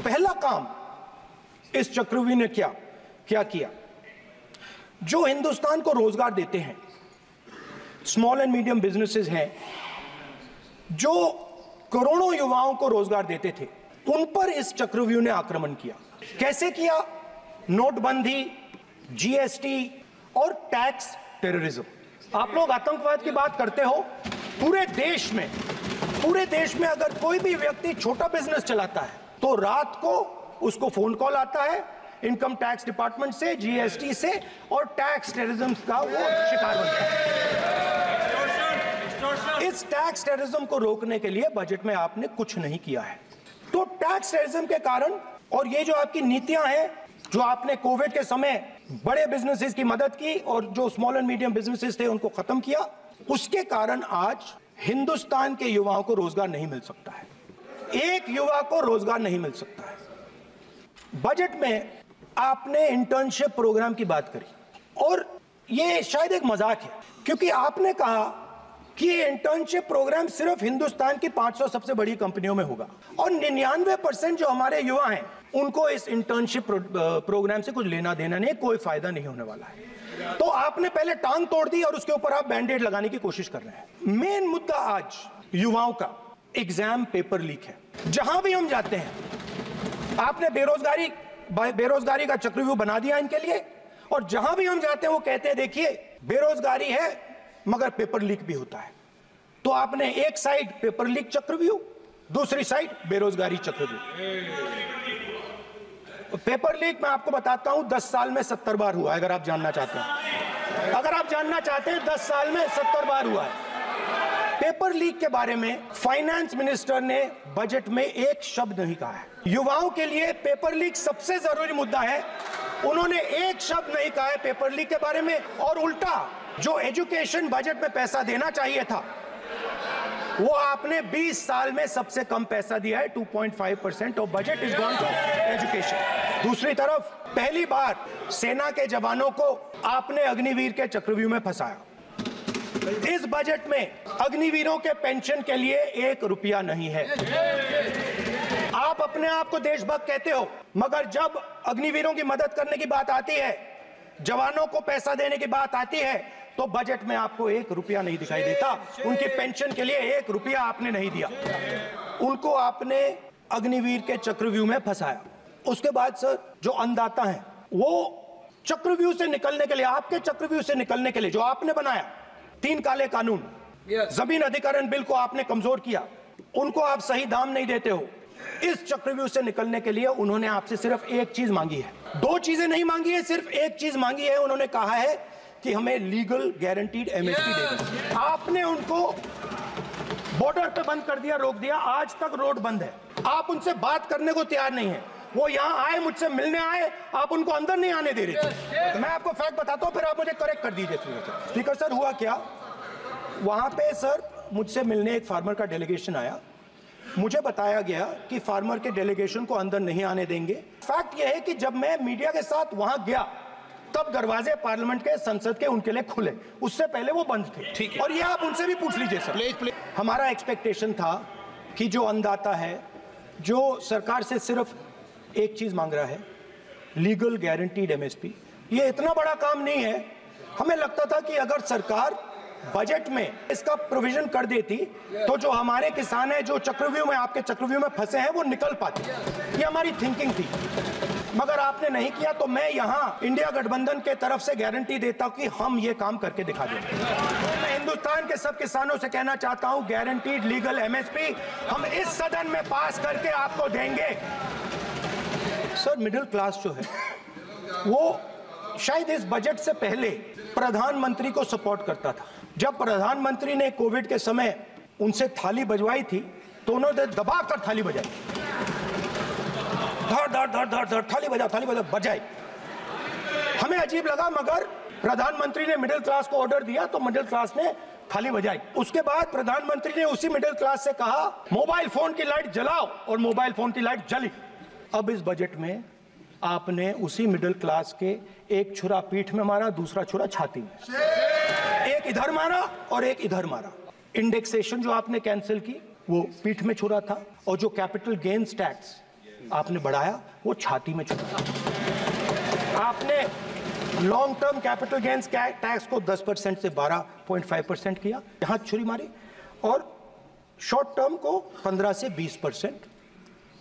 पहला काम इस चक्रव्यूह ने क्या किया? जो हिंदुस्तान को रोजगार देते हैं, स्मॉल एंड मीडियम बिजनेसेस हैं, जो करोड़ों युवाओं को रोजगार देते थे, उन पर इस चक्रव्यूह ने आक्रमण किया। कैसे किया? नोटबंदी, जीएसटी और टैक्स टेररिज्म। आप लोग आतंकवाद की बात करते हो, पूरे देश में अगर कोई भी व्यक्ति छोटा बिजनेस चलाता है तो रात को उसको फोन कॉल आता है इनकम टैक्स डिपार्टमेंट से, जीएसटी से, और टैक्स टेररिज्म का वो शिकार बनता है। इस टैक्स टेररिज्म को रोकने के लिए बजट में आपने कुछ नहीं किया है। तो टैक्स टेररिज्म के कारण और ये जो आपकी नीतियां हैं, जो आपने कोविड के समय बड़े बिजनेसेस की मदद की और जो स्मॉल एंड मीडियम बिजनेसेस थे उनको खत्म किया, उसके कारण आज हिंदुस्तान के युवाओं को रोजगार नहीं मिल सकता है। एक युवा को रोजगार नहीं मिल सकता है। बजट में आपने इंटर्नशिप प्रोग्राम की बात करी और ये शायद एक मजाक है, क्योंकि आपने कहा कि ये इंटर्नशिप प्रोग्राम सिर्फ हिंदुस्तान की 500 सबसे बड़ी कंपनियों में होगा और 99% जो हमारे युवा हैं उनको इस इंटर्नशिप प्रोग्राम से कुछ लेना देना नहीं, कोई फायदा नहीं होने वाला है। तो आपने पहले टांग तोड़ दी और उसके ऊपर आप बैंडेड लगाने की कोशिश कर रहे हैं। मेन मुद्दा आज युवाओं का एग्जाम पेपर लीक है। जहां भी हम जाते हैं, आपने बेरोजगारी का चक्रव्यूह बना दिया इनके लिए, और जहां भी हम जाते हैं वो कहते हैं देखिए बेरोजगारी है मगर पेपर लीक भी होता है। तो आपने एक साइड पेपर लीक चक्रव्यूह, दूसरी साइड बेरोजगारी चक्रव्यूह। पेपर लीक मैं आपको बताता हूं 10 साल में 70 बार हुआ है। अगर आप जानना चाहते हैं 10 साल में 70 बार हुआ है। पेपर लीक के बारे में फाइनेंस मिनिस्टर ने बजट में एक शब्द नहीं कहा है। युवाओं के लिए पेपर लीक सबसे जरूरी मुद्दा है, उन्होंने एक शब्द नहीं कहा है पेपर लीक के बारे में। और उल्टा जो एजुकेशन बजट में पैसा देना चाहिए था वो आपने 20 साल में सबसे कम पैसा दिया है। 2.5% of budget is gone to education. दूसरी तरफ पहली बार सेना के जवानों को आपने अग्निवीर के चक्रव्यूह में फंसाया। इस बजट में अग्निवीरों के पेंशन के लिए 1 रुपया नहीं है। आप अपने आप को देशभक्त कहते हो, मगर जब अग्निवीरों की मदद करने की बात आती है, जवानों को पैसा देने की बात आती है, तो बजट में आपको 1 रुपया नहीं दिखाई देता। उनकी पेंशन के लिए 1 रुपया आपने नहीं दिया। उनको आपने अग्निवीर के चक्रव्यूह में फंसाया। उसके बाद सर जो अन्नदाता हैं, वो चक्रव्यूह से निकलने के लिए, आपके चक्रव्यूह से निकलने के लिए जो आपने बनाया 3 काले कानून, जमीन अधिग्रहण बिल को आपने कमजोर किया, उनको आप सही दाम नहीं देते हो। इस चक्रव्यूह से निकलने के लिए उन्होंने आपसे सिर्फ एक चीज मांगी है, 2 चीजें नहीं मांगी है, सिर्फ एक चीज मांगी है। उन्होंने कहा है कि हमें लीगल गारंटीड एमएसपी दे दें। आपने उनको बॉर्डर पे बंद कर दिया, रोक दिया, आज तक रोड बंद है। आप उनसे बात करने को तैयार नहीं है। वो यहाँ आए, मुझसे मिलने आए, आप उनको अंदर नहीं आने दे रहे थे। तो मैं आपको फैक्ट बताता हूँ, फिर आप मुझे करेक्ट कर दीजिए। स्पीकर सर, हुआ क्या वहां पे? सर मुझसे मिलने एक फार्मर का डेलीगेशन आया, मुझे बताया गया कि फार्मर के डेलीगेशन को अंदर नहीं आने देंगे। फैक्ट यह है कि जब मैं मीडिया के साथ वहां गया तब दरवाजे पार्लियामेंट के, संसद के उनके लिए खुले, उससे पहले वो बंद थे। ठीक है, और ये आप उनसे भी पूछ लीजिए सर। हमारा एक्सपेक्टेशन था कि जो अन्नदाता है, जो सरकार से सिर्फ एक चीज मांग रहा है, लीगल गारंटीड एमएसपी, ये इतना बड़ा काम नहीं है। हमें लगता था कि अगर सरकार बजट में इसका प्रोविजन कर देती तो जो हमारे किसान हैं, जो चक्रव्यूह में, आपके चक्रव्यूह में फंसे हैं, वो निकल पाते। ये हमारी थिंकिंग थी, मगर आपने नहीं किया। तो मैं यहाँ इंडिया गठबंधन के तरफ से गारंटी देता हूँ कि हम ये काम करके दिखा देंगे। मैं हिंदुस्तान के सब किसानों से कहना चाहता हूँ, गारंटीड लीगल एमएसपी हम इस सदन में पास करके आपको देंगे। सर मिडिल क्लास जो है वो शायद इस बजट से पहले प्रधानमंत्री को सपोर्ट करता था। जब प्रधानमंत्री ने कोविड के समय उनसे थाली बजवाई थी तो उन्होंने दबा कर थाली बजाई, धड़ धड़ धड़ धड़ धड़ थाली बजा बजाई। हमें अजीब लगा, मगर प्रधानमंत्री ने मिडिल क्लास को ऑर्डर दिया तो मिडिल क्लास ने थाली बजाई। उसके बाद प्रधानमंत्री ने उसी मिडिल क्लास से कहा मोबाइल फोन की लाइट जलाओ, और मोबाइल फोन की लाइट जली। अब इस बजट में आपने उसी मिडिल क्लास के एक छुरा पीठ में मारा, दूसरा छुरा छाती में, एक इधर मारा और एक इधर मारा। इंडेक्सेशन जो आपने कैंसिल की वो पीठ में छुरा था, और जो कैपिटल गेन्स टैक्स आपने बढ़ाया, वो छाती में चुभा। आपने long term capital gains tax को 10% से 12.5% किया, यहां छुरी मारी, और शॉर्ट टर्म को 15 से 20%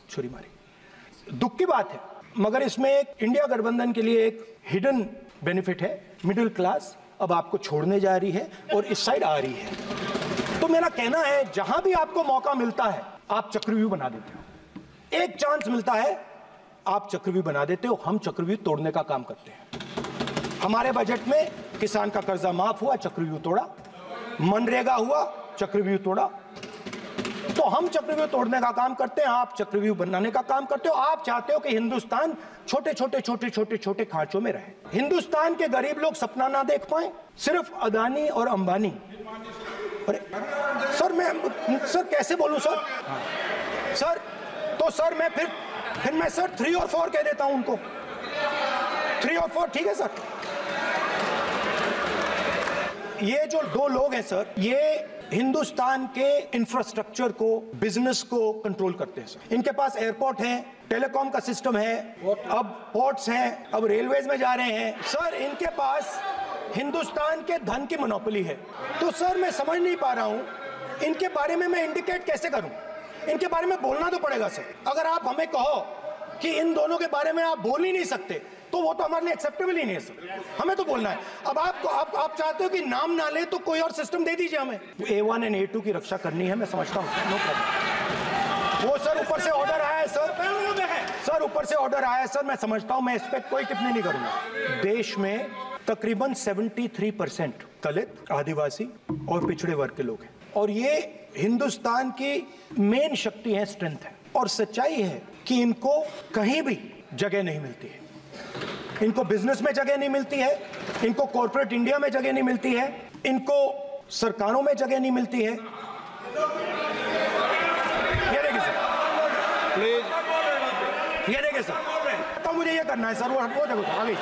छुरी मारी। दुख की बात है, मगर इसमें एक इंडिया गठबंधन के लिए एक हिडन बेनिफिट है। मिडिल क्लास अब आपको छोड़ने जा रही है और इस साइड आ रही है। तो मेरा कहना है, जहां भी आपको मौका मिलता है आप चक्रव्यूह बना देते हो। एक चांस मिलता है आप चक्रव्यूह बना देते हो, हम चक्रव्यूह तोड़ने का काम करते हैं। हमारे बजट में किसान का कर्जा माफ हुआ, चक्रव्यूह तोड़ा। मनरेगा हुआ, चक्रव्यूह तोड़ा। तो हम चक्रव्यूह तोड़ने का काम करते हैं, आप चक्रव्यूह बनाने का काम करते हो। आप चाहते हो कि हिंदुस्तान छोटे छोटे छोटे छोटे छोटे खांचों में रहे, हिंदुस्तान के गरीब लोग सपना ना देख पाए, सिर्फ अदानी और अंबानी। अरे सर, मैं सर कैसे बोलूं सर? सर तो सर मैं फिर मैं सर 3 और 4 कह देता हूं उनको, 3 और 4, ठीक है सर। ये जो 2 लोग हैं सर, ये हिंदुस्तान के इंफ्रास्ट्रक्चर को, बिजनेस को कंट्रोल करते हैं सर। इनके पास एयरपोर्ट है, टेलीकॉम का सिस्टम है, अब पोर्ट्स हैं, अब रेलवेज में जा रहे हैं सर। इनके पास हिंदुस्तान के धन की मोनोपोली है। तो सर मैं समझ नहीं पा रहा हूं इनके बारे में मैं इंडिकेट कैसे करूं। इनके बारे में बोलना तो पड़ेगा सर। अगर आप हमें कहो कि इन दोनों के बारे में आप बोल ही नहीं सकते तो वो तो हमारे लिए एक्सेप्टेबल ही नहीं है सर, हमें तो बोलना है। अब आप चाहते हो कि नाम ना ले तो कोई और सिस्टम दे दीजिए हमें। A1 और A2 की रक्षा करनी है, मैं समझता हूँ, नो प्रॉब्लम। वो सर ऊपर से ऑर्डर आया है सर, ऊपर से ऑर्डर आया है सर, मैं समझता हूँ, मैं इस पर कोई टिप्पणी नहीं करूंगा। देश में तकरीबन 73% दलित, आदिवासी और पिछड़े वर्ग के लोग हैं, और ये हिंदुस्तान की मेन शक्ति है, स्ट्रेंथ है। और सच्चाई है कि इनको कहीं भी जगह नहीं मिलती है। इनको बिजनेस में जगह नहीं मिलती है, इनको कॉर्पोरेट इंडिया में जगह नहीं मिलती है, इनको सरकारों में जगह नहीं मिलती है। ये देखिए सर, प्लीज, ये देखिए सर, तो मुझे ये करना है सर, वो देखो आ गई।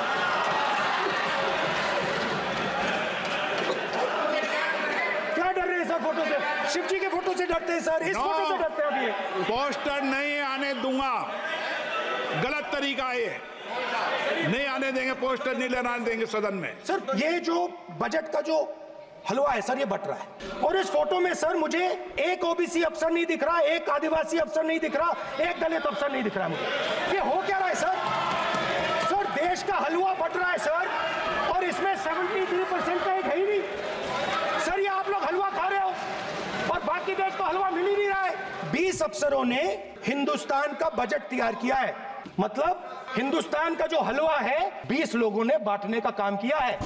क्या डर रहे हैं सर फोटो से? शिव जी के फोटो से डरते हैं सर, इस फोटो से डरते हैं। अब ये पोस्टर नहीं आने दूंगा, गलत तरीका है, नहीं आने देंगे, पोस्टर नहीं लेना देंगे सदन में। सर ये जो बजट का जो हलवा है सर, ये बट रहा है। और इस फोटो में सर मुझे एक ओबीसी अफसर नहीं दिख रहा, एक आदिवासी अफसर नहीं दिख रहा, एक दलित अफसर नहीं दिख रहा मुझे। ये हो क्या रहा है सर? सर देश का हलवा बट रहा है सर, और इसमें 73% का एक है ही नहीं सर। ये आप लोग हलवा खा रहे हो और बाकी देश को हलवा मिल ही नहीं रहा है। 20 अफसरों ने हिंदुस्तान का बजट तैयार किया है, मतलब हिंदुस्तान का जो हलवा है 20 लोगों ने बांटने का काम किया है।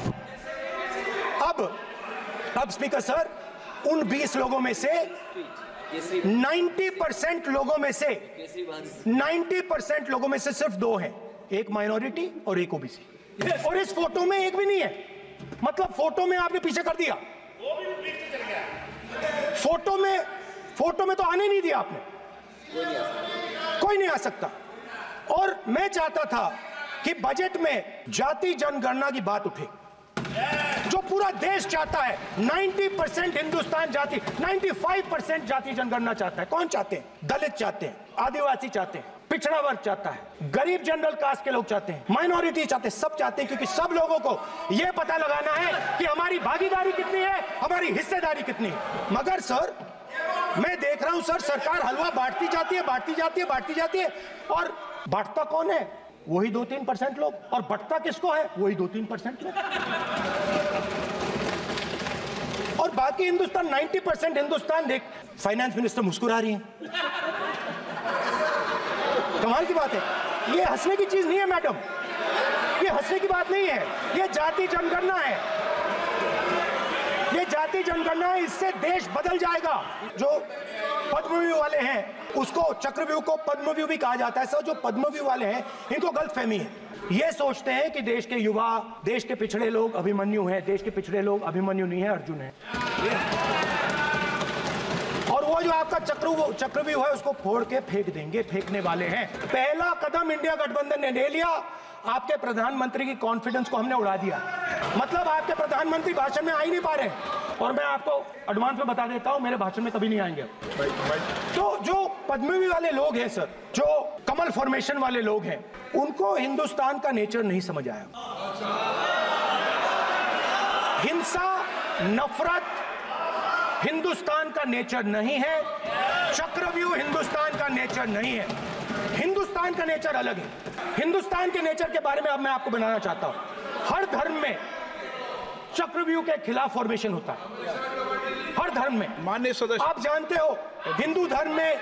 अब स्पीकर सर, उन 20 लोगों में से 90% लोगों में से 90% लोगों में से सिर्फ 2 हैं, एक माइनॉरिटी और एक ओबीसी। और इस फोटो में एक भी नहीं है, मतलब फोटो में आपने पीछे कर दिया। फोटो में तो आने नहीं दिया आपने, कोई नहीं आ सकता। और मैं चाहता था कि बजट में जाति जनगणना की बात उठे, जो पूरा देश चाहता है। 90% हिंदुस्तान जाति, 95% जाति जनगणना चाहता है। कौन चाहते हैं? दलित चाहते हैं, आदिवासी चाहते हैं, पिछड़ा वर्ग चाहता है, गरीब जनरल कास्ट के लोग चाहते हैं, माइनॉरिटी चाहते हैं, सब चाहते हैं, क्योंकि सब लोगों को यह पता लगाना है कि हमारी भागीदारी कितनी है, हमारी हिस्सेदारी कितनी है। मगर सर मैं देख रहा हूं सर, सरकार हलवा बांटती जाती है, और बांटता कौन है? वही 2-3% लोग, और बंटता किसको है? वही 2-3% लोग। और बाकी हिंदुस्तान, 90% हिंदुस्तान देख। फाइनेंस मिनिस्टर मुस्कुरा रही हैं, कमाल की बात है। ये हंसने की चीज नहीं है मैडम, ये हंसने की बात नहीं है, ये जाति जनगणना है, ये जाति जनगणना है। इससे देश बदल जाएगा। जो पद्मव्यूह वाले हैं, उसको चक्रव्यूह को पद्मव्यूह भी कहा जाता है सर। जो पद्मव्यूह वाले हैं इनको गलतफहमी है, ये सोचते हैं कि देश के युवा, देश के पिछड़े लोग अभिमन्यु हैं। देश के पिछड़े लोग अभिमन्यु नहीं है, अर्जुन है। और वो जो आपका चक्रव्यूह है उसको फोड़ के फेंक देंगे, फेंकने वाले हैं। पहला कदम इंडिया गठबंधन ने ले लिया, आपके प्रधानमंत्री की कॉन्फिडेंस को हमने उड़ा दिया। मतलब आपके प्रधानमंत्री भाषण में आ ही नहीं पा रहे, और मैं आपको एडवांस में बता देता हूं, मेरे भाषण में कभी नहीं आएंगे। तो जो पद्मवी वाले लोग हैं सर, जो कमल फॉर्मेशन वाले लोग हैं, उनको हिंदुस्तान का नेचर नहीं समझ आया। हिंसा, नफरत हिंदुस्तान का नेचर नहीं है, चक्रव्यूह हिंदुस्तान का नेचर नहीं है। हिंदुस्तान का नेचर अलग है। हिंदुस्तान के नेचर के बारे में अब मैं आपको बनाना चाहता हूं। हर धर्म में चक्रव्यूह के खिलाफ फॉर्मेशन होता है, हर धर्म में। माननीय सदस्य, आप जानते हो हिंदू धर्म में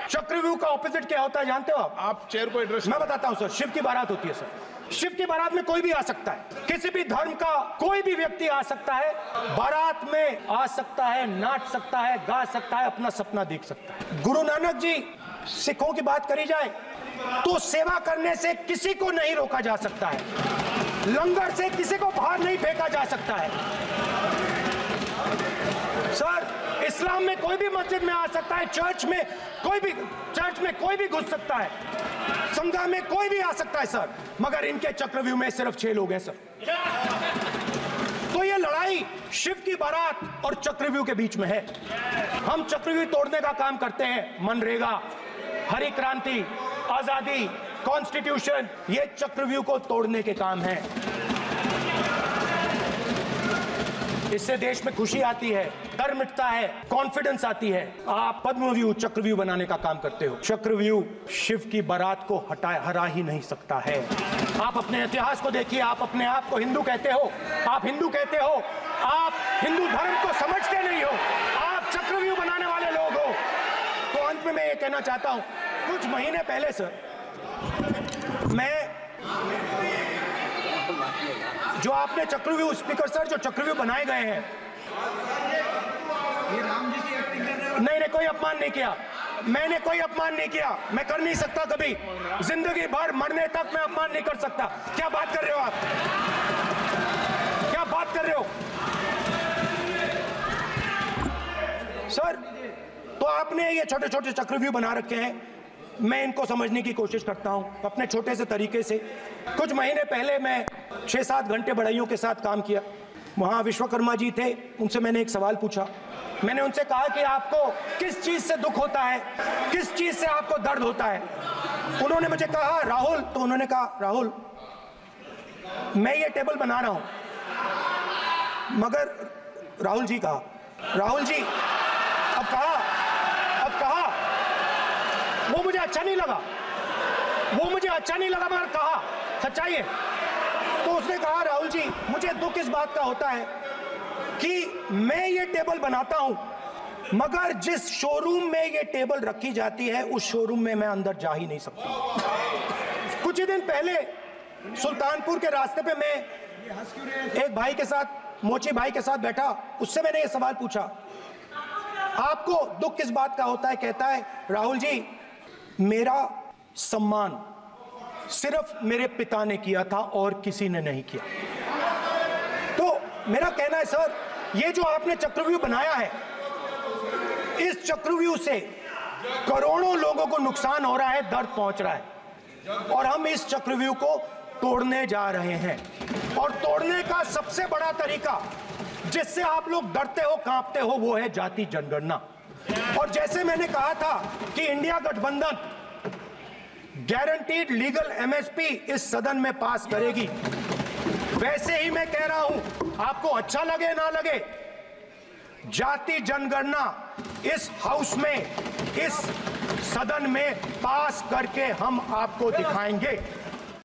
चक्रव्यूह का ऑपोजिट क्या होता है, जानते हो आप चेयर को एड्रेस। मैं बताता हूं सर। शिव की बारात होती है सर, शिव की बारात में कोई भी आ सकता है, किसी भी धर्म का कोई भी व्यक्ति आ सकता है, बारात में आ सकता है, नाच सकता है, गा सकता है, अपना सपना देख सकता है। गुरु नानक जी, सिखों की बात करी जाए तो सेवा करने से किसी को नहीं रोका जा सकता है, लंगर से किसी को बाहर नहीं फेंका जा सकता है। सर, इस्लाम में कोई भी मस्जिद में आ सकता है, चर्च में कोई भी घुस सकता है, संघा में कोई भी आ सकता है सर, मगर इनके चक्रव्यूह में सिर्फ 6 लोग हैं सर। तो ये लड़ाई शिव की बारात और चक्रव्यूह के बीच में है। हम चक्रव्यूह तोड़ने का काम करते हैं। मनरेगा, हरी क्रांति, आजादी, कॉन्स्टिट्यूशन, ये चक्रव्यूह को तोड़ने के काम है। इससे देश में खुशी आती है, डर मिटता है, कॉन्फिडेंस आती है। आप पद्मव्यूह चक्रव्यूह बनाने का काम करते हो। चक्रव्यूह शिव की बारात को हरा ही नहीं सकता है। आप अपने इतिहास को देखिए, आप अपने आप को हिंदू कहते हो, आप हिंदू कहते हो, आप हिंदू धर्म को समझते नहीं हो, आप चक्रव्यूह बनाने वाले लोग हो। तो अंत में मैं ये कहना चाहता हूं, कुछ महीने पहले सर, मैं जो आपने चक्रव्यूह स्पीकर सर, जो चक्रव्यूह बनाए गए हैं, ये राम जी की एक्टिंग कर रहे हो। नहीं, कोई अपमान नहीं किया, मैंने कोई अपमान नहीं किया, मैं कर नहीं सकता कभी, जिंदगी भर मरने तक मैं अपमान नहीं कर सकता। क्या बात कर रहे हो आप, क्या बात कर रहे हो सर? तो आपने ये छोटे छोटे चक्रव्यूह बना रखे हैं, मैं इनको समझने की कोशिश करता हूं अपने छोटे से तरीके से। कुछ महीने पहले मैं 6-7 घंटे बढ़इयों के साथ काम किया। वहां विश्वकर्मा जी थे, उनसे मैंने एक सवाल पूछा। मैंने उनसे कहा कि आपको किस चीज से दुख होता है, किस चीज से आपको दर्द होता है? उन्होंने मुझे कहा राहुल, तो उन्होंने कहा राहुल, मैं ये टेबल बना रहा हूं, मगर राहुल जी कहा, राहुल जी अब कहा वो मुझे अच्छा नहीं लगा, मगर कहा सच्चाई है। तो उसने कहा राहुल जी, मुझे दुख इस बात का होता है कि मैं ये टेबल बनाता हूं, मगर जिस शोरूम में ये टेबल रखी जाती है उस शोरूम में मैं अंदर जा ही नहीं सकता। कुछ ही दिन पहले सुल्तानपुर के रास्ते पे मैं एक भाई के साथ, मोची भाई के साथ बैठा, उससे मैंने ये सवाल पूछा, आपको दुख किस बात का होता है? कहता है राहुल जी, मेरा सम्मान सिर्फ मेरे पिता ने किया था और किसी ने नहीं किया। तो मेरा कहना है सर, ये जो आपने चक्रव्यूह बनाया है, इस चक्रव्यूह से करोड़ों लोगों को नुकसान हो रहा है, दर्द पहुंच रहा है, और हम इस चक्रव्यूह को तोड़ने जा रहे हैं। और तोड़ने का सबसे बड़ा तरीका, जिससे आप लोग डरते हो, कांपते हो, वो है जाति जनगणना। और जैसे मैंने कहा था कि इंडिया गठबंधन गारंटीड लीगल एमएसपी इस सदन में पास करेगी, वैसे ही मैं कह रहा हूं, आपको अच्छा लगे ना लगे, जाति जनगणना इस हाउस में, इस सदन में पास करके हम आपको दिखाएंगे।